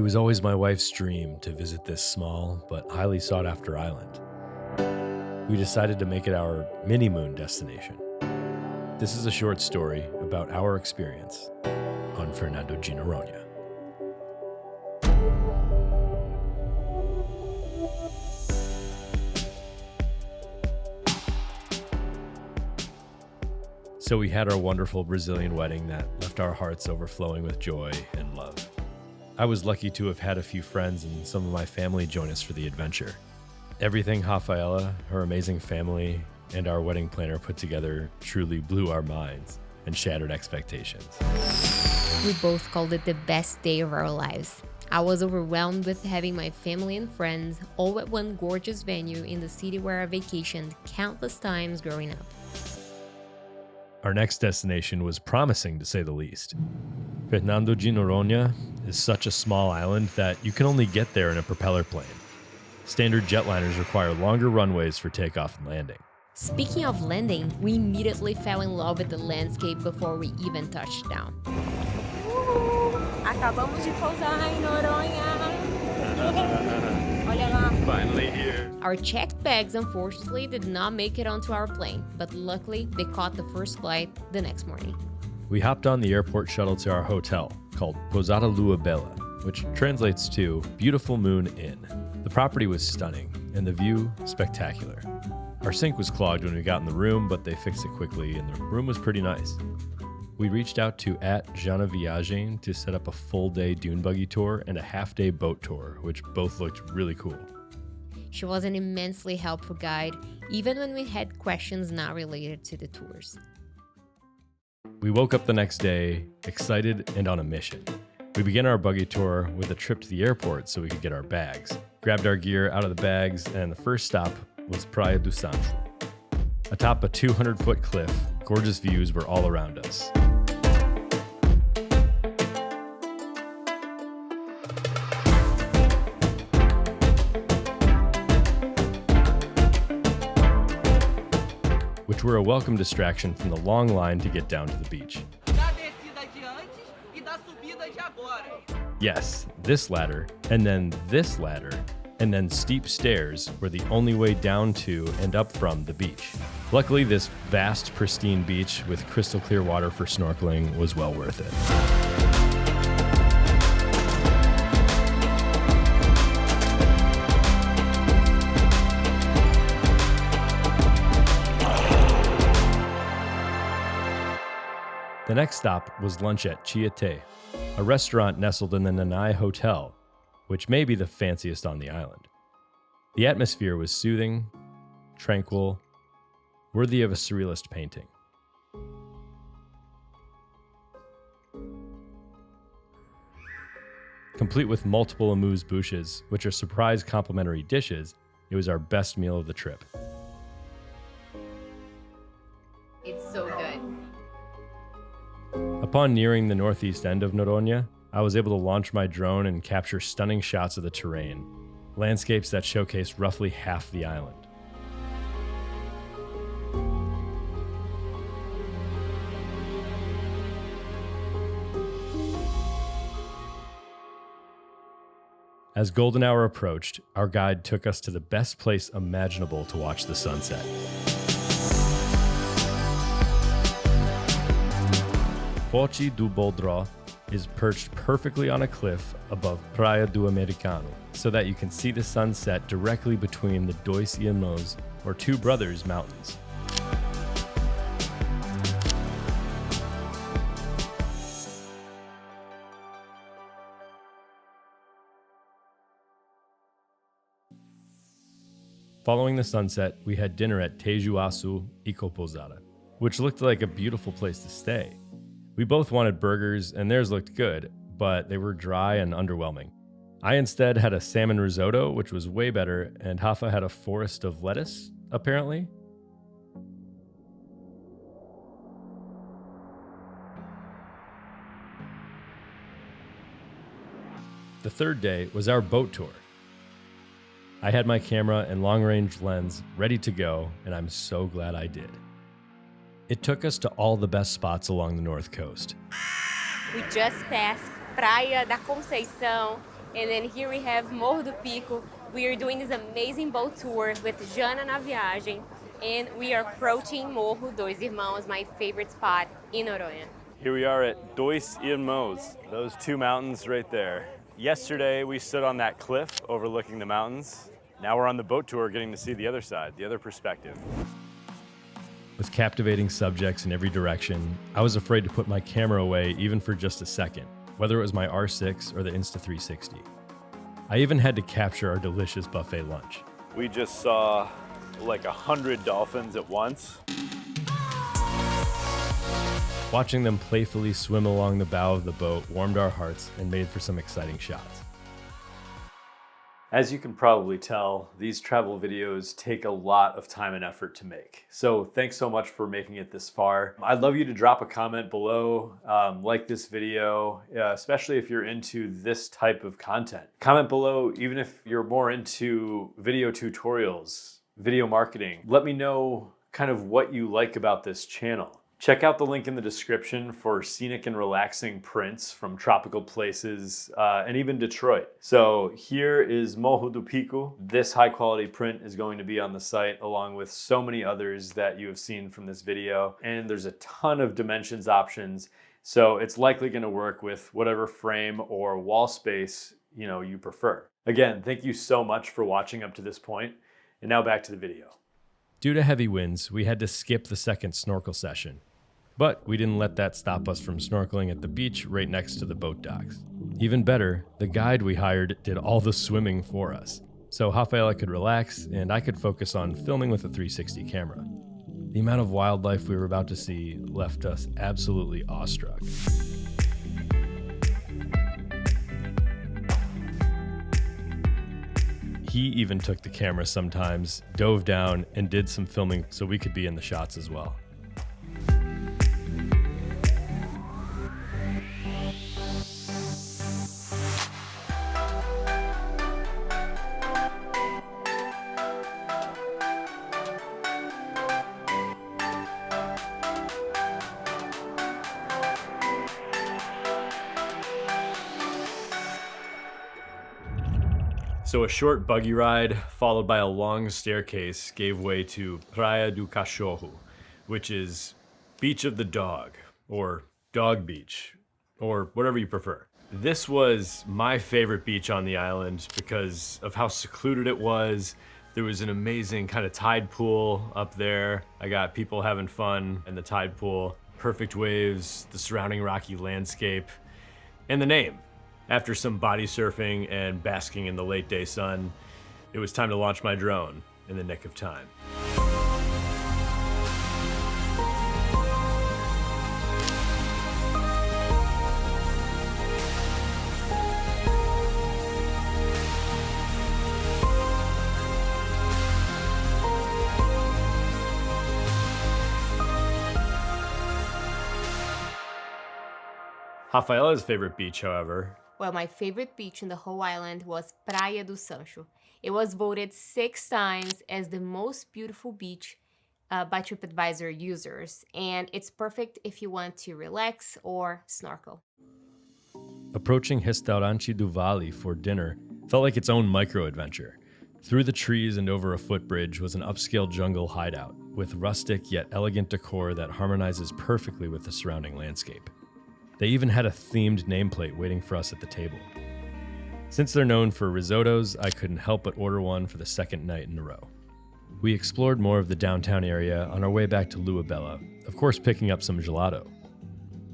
It was always my wife's dream to visit this small but highly sought after island. We decided to make it our mini-moon destination. This is a short story about our experience on Fernando de Noronha. So we had our wonderful Brazilian wedding that left our hearts overflowing with joy and love. I was lucky to have had a few friends and some of my family join us for the adventure. Everything Rafaela, her amazing family, and our wedding planner put together truly blew our minds and shattered expectations. We both called it the best day of our lives. I was overwhelmed with having my family and friends all at one gorgeous venue in the city where I vacationed countless times growing up. Our next destination was promising, to say the least. Fernando de Noronha is such a small island that you can only get there in a propeller plane. Standard jetliners require longer runways for takeoff and landing. Speaking of landing, we immediately fell in love with the landscape before we even touched down. Acabamos de pousar em Noronha. Olha lá. Finally here. Our checked bags unfortunately did not make it onto our plane, but luckily they caught the first flight the next morning. We hopped on the airport shuttle to our hotel, called Pousada Lua Bella, which translates to Beautiful Moon Inn. The property was stunning, and the view spectacular. Our sink was clogged when we got in the room, but they fixed it quickly, and the room was pretty nice. We reached out to @Jana Viagem to set up a full-day dune buggy tour and a half-day boat tour, which both looked really cool. She was an immensely helpful guide, even when we had questions not related to the tours. We woke up the next day, excited and on a mission. We began our buggy tour with a trip to the airport so we could get our bags, grabbed our gear out of the bags, and the first stop was Praia do Sancho. Atop a 200-foot cliff, gorgeous views were all around us. Which were a welcome distraction from the long line to get down to the beach. Yes, this ladder, and then this ladder, and then steep stairs were the only way down to and up from the beach. Luckily, this vast, pristine beach with crystal clear water for snorkeling was well worth it. The next stop was lunch at Chiate, a restaurant nestled in the Nanai Hotel, which may be the fanciest on the island. The atmosphere was soothing, tranquil, worthy of a surrealist painting. Complete with multiple amuse-bouches, which are surprise complimentary dishes, it was our best meal of the trip. It's so good. Upon nearing the northeast end of Noronha, I was able to launch my drone and capture stunning shots of the terrain, landscapes that showcase roughly half the island. As golden hour approached, our guide took us to the best place imaginable to watch the sunset. Forte do Boldró is perched perfectly on a cliff above Praia do Americano, so that you can see the sunset directly between the Dois Irmãos, or Two Brothers, mountains. Following the sunset, we had dinner at Tejuaçu Eco Pousada, which looked like a beautiful place to stay. We both wanted burgers, and theirs looked good, but they were dry and underwhelming. I instead had a salmon risotto, which was way better, and Rafa had a forest of lettuce, apparently. The third day was our boat tour. I had my camera and long-range lens ready to go, and I'm so glad I did. It took us to all the best spots along the north coast. We just passed Praia da Conceição. And then here we have Morro do Pico. We are doing this amazing boat tour with Jana na Viagem, and we are approaching Morro dos Irmãos, my favorite spot in Noronha. Here we are at Dois Irmãos, those two mountains right there. Yesterday we stood on that cliff overlooking the mountains. Now we're on the boat tour getting to see the other side, the other perspective. With captivating subjects in every direction, I was afraid to put my camera away even for just a second, whether it was my R6 or the Insta360. I even had to capture our delicious buffet lunch. We just saw like 100 dolphins at once. Watching them playfully swim along the bow of the boat warmed our hearts and made for some exciting shots. As you can probably tell, these travel videos take a lot of time and effort to make. So thanks so much for making it this far. I'd love you to drop a comment below, like this video, especially if you're into this type of content. Comment below, even if you're more into video tutorials, video marketing. Let me know kind of what you like about this channel. Check out the link in the description for scenic and relaxing prints from tropical places and even Detroit. So here is Morro do Pico. This high quality print is going to be on the site along with so many others that you have seen from this video. And there's a ton of dimensions options. So it's likely going to work with whatever frame or wall space you prefer. Again, thank you so much for watching up to this point. And now back to the video. Due to heavy winds, we had to skip the second snorkel session. But we didn't let that stop us from snorkeling at the beach right next to the boat docks. Even better, the guide we hired did all the swimming for us. So Rafaela could relax and I could focus on filming with a 360 camera. The amount of wildlife we were about to see left us absolutely awestruck. He even took the camera sometimes, dove down, and did some filming so we could be in the shots as well. So a short buggy ride followed by a long staircase gave way to Praia do Cachorro, which is beach of the dog, or dog beach, or whatever you prefer. This was my favorite beach on the island because of how secluded it was. There was an amazing kind of tide pool up there. I got people having fun in the tide pool, perfect waves, the surrounding rocky landscape, and the name. After some body surfing and basking in the late day sun, it was time to launch my drone in the nick of time. Rafaela's favorite beach, however. Well, my favorite beach in the whole island was Praia do Sancho. It was voted 6 times as the most beautiful beach by TripAdvisor users, and it's perfect if you want to relax or snorkel. Approaching Restaurante do Vale for dinner felt like its own micro-adventure. Through the trees and over a footbridge was an upscale jungle hideout with rustic yet elegant decor that harmonizes perfectly with the surrounding landscape. They even had a themed nameplate waiting for us at the table. Since they're known for risottos, I couldn't help but order one for the second night in a row. We explored more of the downtown area on our way back to Luabella, of course picking up some gelato.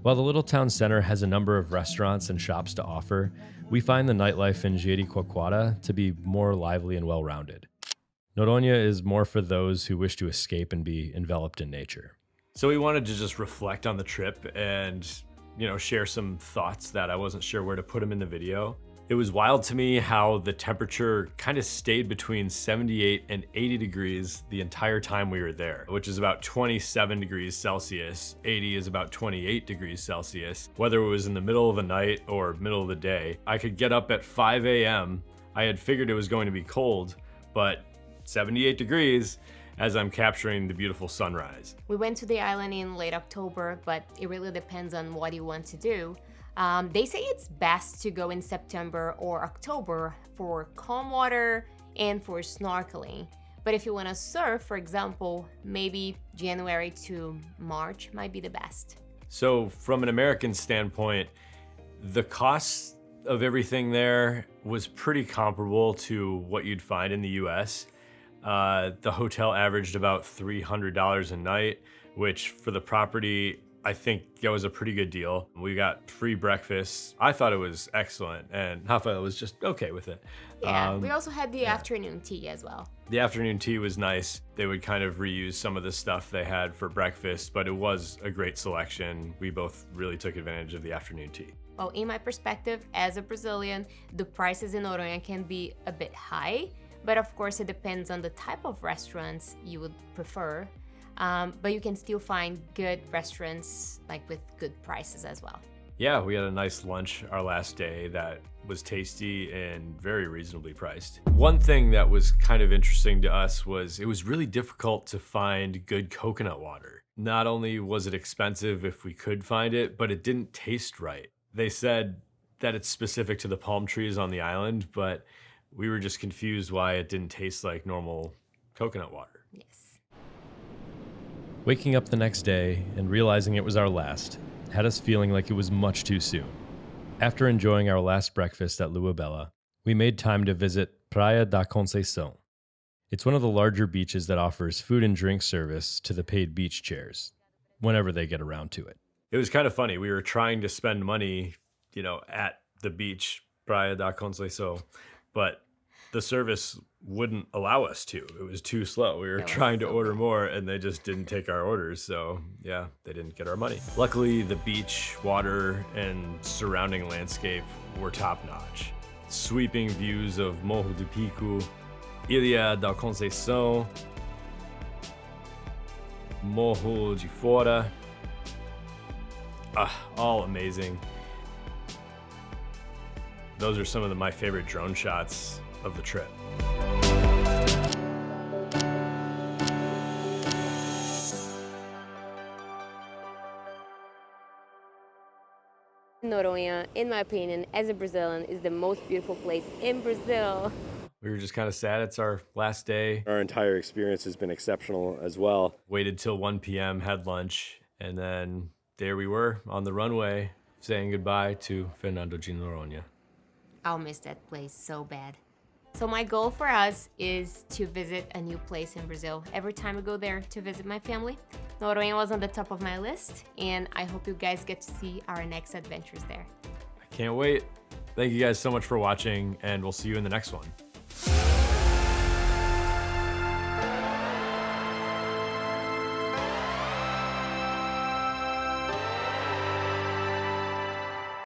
While the little town center has a number of restaurants and shops to offer, we find the nightlife in Jericoacoara to be more lively and well-rounded. Noronha is more for those who wish to escape and be enveloped in nature. So we wanted to just reflect on the trip and share some thoughts that I wasn't sure where to put them in the video. It was wild to me how the temperature kind of stayed between 78 and 80 degrees the entire time we were there, which is about 27 degrees Celsius. 80 is about 28 degrees Celsius. Whether it was in the middle of the night or middle of the day, I could get up at 5 a.m. I had figured it was going to be cold, but 78 degrees as I'm capturing the beautiful sunrise. We went to the island in late October, but it really depends on what you want to do. They say it's best to go in September or October for calm water and for snorkeling. But if you want to surf, for example, maybe January to March might be the best. So from an American standpoint, the cost of everything there was pretty comparable to what you'd find in the US. The hotel averaged about $300 a night, which for the property, I think that was a pretty good deal. We got free breakfast. I thought it was excellent, and Rafaela was just okay with it. Yeah, we also had the afternoon tea as well. The afternoon tea was nice. They would kind of reuse some of the stuff they had for breakfast, but it was a great selection. We both really took advantage of the afternoon tea. Well, in my perspective, as a Brazilian, the prices in Noronha can be a bit high, but of course it depends on the type of restaurants you would prefer. But you can still find good restaurants like with good prices as well. Yeah, we had a nice lunch our last day that was tasty and very reasonably priced. One thing that was kind of interesting to us was it was really difficult to find good coconut water. Not only was it expensive if we could find it, but it didn't taste right. They said that it's specific to the palm trees on the island, but we were just confused why it didn't taste like normal coconut water. Yes. Waking up the next day and realizing it was our last had us feeling like it was much too soon. After enjoying our last breakfast at Lua Bela, we made time to visit Praia da Conceição. It's one of the larger beaches that offers food and drink service to the paid beach chairs, whenever they get around to it. It was kind of funny. We were trying to spend money, at the beach, Praia da Conceição, but the service wouldn't allow us to. It was too slow. We were trying to order more and they just didn't take our orders. So yeah, they didn't get our money. Luckily, the beach, water, and surrounding landscape were top notch. Sweeping views of Morro do Pico, Ilha da Conceição, Morro de Fora. All amazing. Those are some of my favorite drone shots of the trip. Noronha, in my opinion, as a Brazilian, is the most beautiful place in Brazil. We were just kind of sad it's our last day. Our entire experience has been exceptional as well. Waited till 1 p.m., had lunch, and then there we were on the runway saying goodbye to Fernando de Noronha. I'll miss that place so bad. So my goal for us is to visit a new place in Brazil every time I go there to visit my family. Noronha was on the top of my list, and I hope you guys get to see our next adventures there. I can't wait. Thank you guys so much for watching, and we'll see you in the next one.